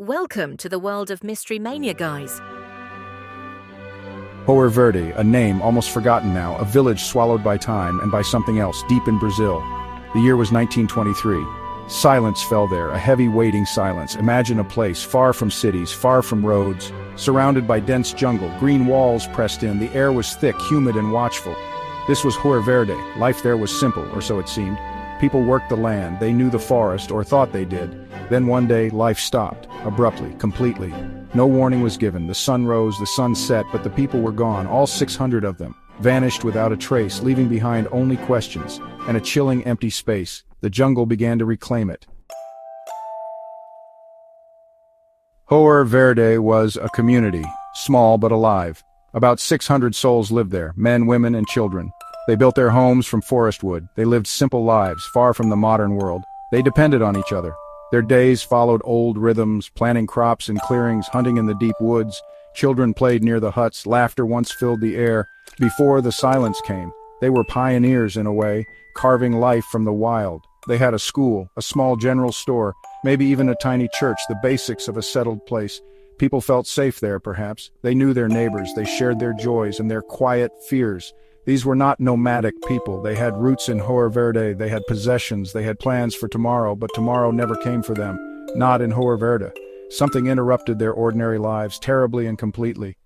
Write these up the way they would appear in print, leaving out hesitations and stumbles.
Welcome to the world of Mystery Mania, guys. Hoer Verde, a name almost forgotten now, a village swallowed by time and by something else deep in Brazil. The year was 1923. Silence fell there, a heavy waiting silence. Imagine a place far from cities, far from roads, surrounded by dense jungle, green walls pressed in, the air was thick, humid and watchful. This was Hoer Verde. Life there was simple, or so it seemed. People worked the land, they knew the forest, or thought they did. Then one day, life stopped, abruptly, completely. No warning was given. The sun rose, the sun set, but the people were gone, all 600 of them, vanished without a trace, leaving behind only questions, and a chilling empty space. The jungle began to reclaim it. Hoer Verde was a community, small but alive. About 600 souls lived there, men, women, and children. They built their homes from forest wood. They lived simple lives, far from the modern world. They depended on each other. Their days followed old rhythms, planting crops in clearings, hunting in the deep woods. Children played near the huts, laughter once filled the air. Before the silence came, they were pioneers in a way, carving life from the wild. They had a school, a small general store, maybe even a tiny church, the basics of a settled place. People felt safe there, perhaps. They knew their neighbors, they shared their joys and their quiet fears. These were not nomadic people. They had roots in Hoer Verde, they had possessions, they had plans for tomorrow, but tomorrow never came for them. Not in Hoer Verde. Something interrupted their ordinary lives, terribly and completely.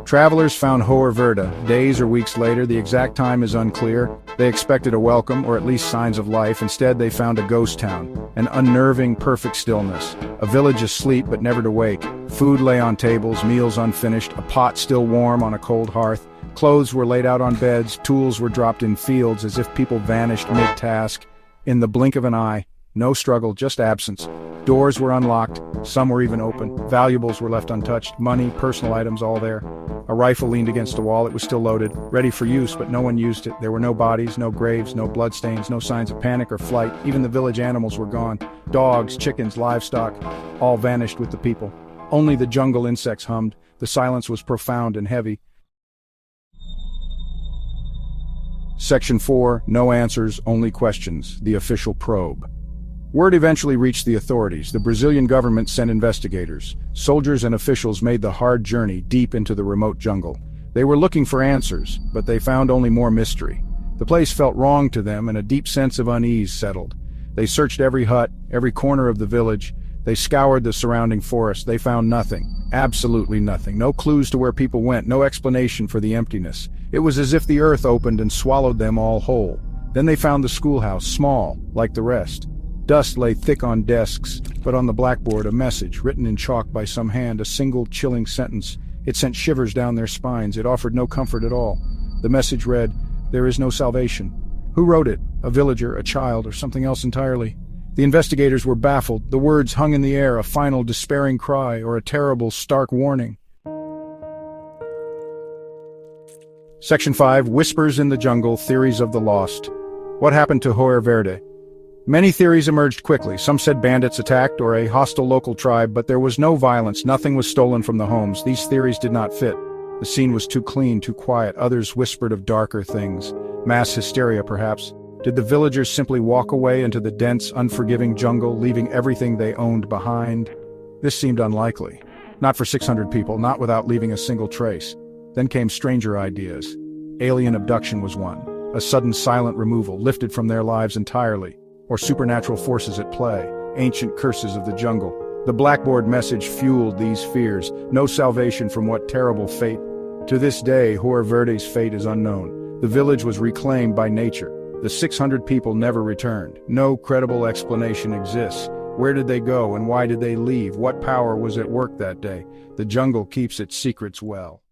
Travelers found Hoer Verde. Days or weeks later, the exact time is unclear. They expected a welcome, or at least signs of life. Instead, they found a ghost town, an unnerving, perfect stillness. A village asleep but never to wake. Food lay on tables, meals unfinished, a pot still warm on a cold hearth. Clothes were laid out on beds, tools were dropped in fields as if people vanished mid-task. In the blink of an eye, no struggle, just absence. Doors were unlocked, some were even open. Valuables were left untouched, money, personal items, all there. A rifle leaned against a wall, it was still loaded, ready for use, but no one used it. There were no bodies, no graves, no bloodstains, no signs of panic or flight. Even the village animals were gone. Dogs, chickens, livestock, all vanished with the people. Only the jungle insects hummed. The silence was profound and heavy. Section 4, no answers, only questions. The official probe. Word eventually reached the authorities. The Brazilian government sent investigators. Soldiers and officials made the hard journey deep into the remote jungle. They were looking for answers, but they found only more mystery. The place felt wrong to them, and a deep sense of unease settled. They searched every hut, every corner of the village. They scoured the surrounding forest. They found nothing. Absolutely nothing. No clues to where people went, no explanation for the emptiness. It was as if the earth opened and swallowed them all whole. Then they found the schoolhouse, small, like the rest. Dust lay thick on desks, but on the blackboard a message, written in chalk by some hand, a single chilling sentence. It sent shivers down their spines. It offered no comfort at all. The message read, "There is no salvation." Who wrote it? A villager, a child, or something else entirely? The investigators were baffled. The words hung in the air, a final despairing cry, or a terrible, stark warning. Section 5, Whispers in the Jungle, Theories of the Lost. What happened to Hoer Verde? Many theories emerged quickly. Some said bandits attacked or a hostile local tribe, but there was no violence. Nothing was stolen from the homes. These theories did not fit. The scene was too clean, too quiet. Others whispered of darker things. Mass hysteria, perhaps. Did the villagers simply walk away into the dense, unforgiving jungle, leaving everything they owned behind? This seemed unlikely. Not for 600 people, not without leaving a single trace. Then came stranger ideas. Alien abduction was one. A sudden silent removal, lifted from their lives entirely. Or supernatural forces at play, ancient curses of the jungle. The blackboard message fueled these fears. No salvation from what terrible fate. To this day, Hoer Verde's fate is unknown. The village was reclaimed by nature. The 600 people never returned. No credible explanation exists. Where did they go and why did they leave? What power was at work that day? The jungle keeps its secrets well.